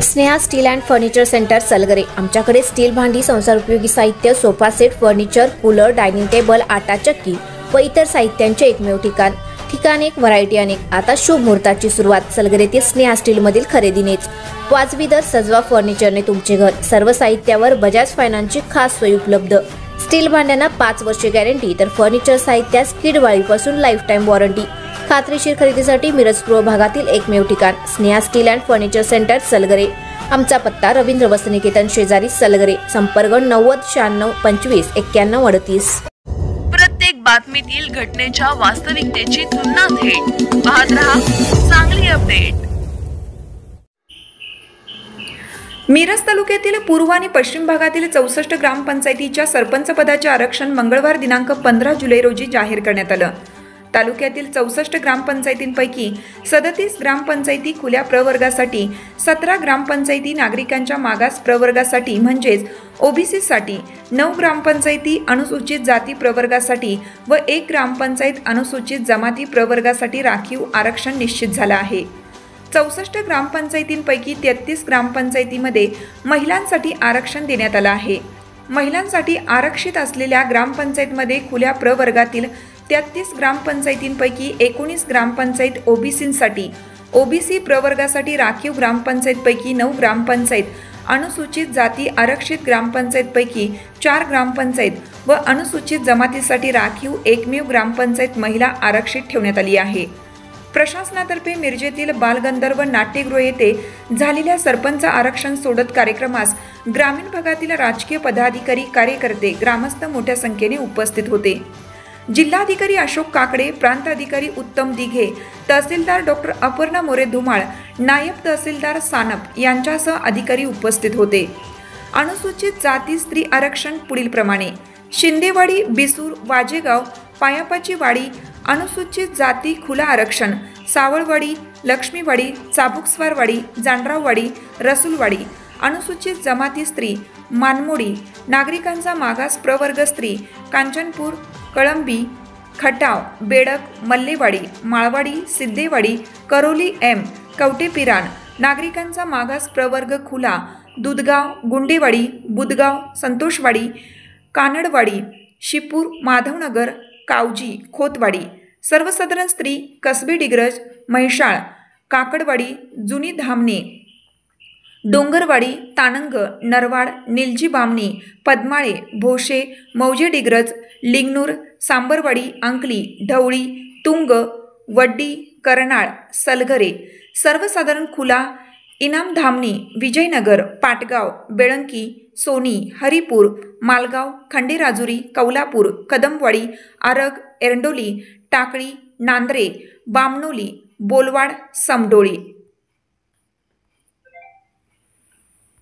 Sneha steel and furniture centre Salgare. आमच्याकडे steel भांडी, संसार उपयोगी साहित्य, sofa set, furniture, cooler, dining table, आटा चक्की व इतर साहित्यांचे एकमेव ठिकाण एक, व्हरायटी अनेक। आता शुभ मुहूर्ताची सुरुवात सलगरेतील स्नेहा स्टील मधील खरेदीनेच। वाजवी दर, सजवा फर्निचरने तुमचे घर। सर्व साहित्यावर बजाज फायनान्सची खास सोय उपलब्ध। स्टील भांड्यांना 5 वर्षे गॅरंटी, तर फर्निचर साहित्यास किडवाळीपासून लाईफ टाइम वॉरंटी। खात्रीशीर खरेदीसाठी मिरज पूर्व भागातील एकमेव ठिकाण Sneha steel and furniture centre Salgare. आमचा पत्ता रवींद्र वस्त्रनिकेतन शेजारी सलगरे। संपर्क 90 96 25 91 38। प्रत्येक बातमीतील घटनेच्या वास्तविकतेची तुलना थेट पाहत रहा चांगली अपडेट। मिरज तालुक्यातील पूर्व आणि पश्चिम भागातील 64 ग्रामपंचायतीच्या सरपंच पदाचे आरक्षण मंगळवार दिनांक 15 जुलै रोजी जाहीर करण्यात आलं। तालुक्यातील 64 ग्रामपंचायतींपैकी 37 ग्रामपंचायती खुल्या प्रवर्गासाठी, 17 ग्रामपंचायती नागरिकांच्या मागास प्रवर्गासाठी म्हणजेच ओबीसीसाठी, 9 ग्रामपंचायती अनुसूचित जाती प्रवर्गासाठी व 1 ग्रामपंचायत अनुसूचित जमाती प्रवर्गासाठी राखीव आरक्षण निश्चित झालं आहे। 64 ग्रामपंचायतींपैकी 33 ग्रामपंचायतीमध्ये महिलांसाठी आरक्षण देण्यात आलं आहे। महिलांसाठी आरक्षित असलेल्या ग्रामपंचायतीमध्ये खुल्या प्रवर्गातील 33 ग्रामपंचायतींपैकी 19 ग्रामपंचायत ओबीसींसाठी, ओबीसी प्रवर्गासाठी राखीव ग्रामपंचायतपैकी 9 ग्रामपंचायत, अनुसूचित जाती आरक्षित ग्रामपंचायतपैकी 4 ग्रामपंचायत व अनुसूचित जमातीसाठी राखीव एकमेव ग्रामपंचायत महिला आरक्षित ठेवण्यात आली आहे। प्रशासनातर्फे मिरजेतील बालगंधर्व नाट्यगृह येथे झालेल्या सरपंच आरक्षण सोडत कार्यक्रमास ग्रामीण भागातील राजकीय पदाधिकारी, कार्यकर्ते, ग्रामस्थ मोठ्या संख्येने उपस्थित होते। जिल्हाधिकारी अशोक काकडे, प्रांत अधिकारी उत्तम दिघे, तहसीलदार डॉक्टर अपर्णा मोरे धुमाळ, नायब तहसीलदार सानप यांच्यासह अधिकारी उपस्थित होते। अनुसूचित जाती स्त्री आरक्षण पुढील प्रमाणे: शिंदेवाडी, बिसूर, वाजेगाव, पायापाची वाडी अनुसूचित जाती खुला आरक्षण, सावळवाडी, लक्ष्मीवाडी, चाबुकस्वारवाडी, जांडराववाडी, रसूलवाडी अनुसूचित जमाती स्त्री, मानमोडी नागरिकांचा मागास प्रवर्ग स्त्री, कांचनपूर, कळंबी, खटाव, बेडक, मल्लेवाडी, माळवाडी, सिद्धेवाडी, करोली एम, कवटेपिरान नागरिकांचा मागास प्रवर्ग खुला, दुधगाव, गुंडेवाडी, बुधगाव, संतोषवाडी, कानडवाडी, शिपूर, माधवनगर, कावजी, खोतवाडी सर्वसाधारण स्त्री, कसबे डिग्रज, म्हैसाळ, काकडवाडी, जुनी धामणे, डोंगरवाडी, ताणंग, नरवाड, निलजी बामणी, पद्माळे, भोशे, मौजे डिग्रज, लिंगनूर, सांबरवाडी, अंकली, ढवळी, तुंग, वड्डी, करनाळ, सलगरे सर्वसाधारण खुला, इनाम धामणी, विजयनगर, पाटगाव, बेळंकी, सोनी, हरिपूर, मालगाव, खंडेराजुरी, कौलापूर, कदमवाडी, आरग, एरंडोली, टाकळी, नांद्रे, बामणोली, बोलवाड, समडोळी।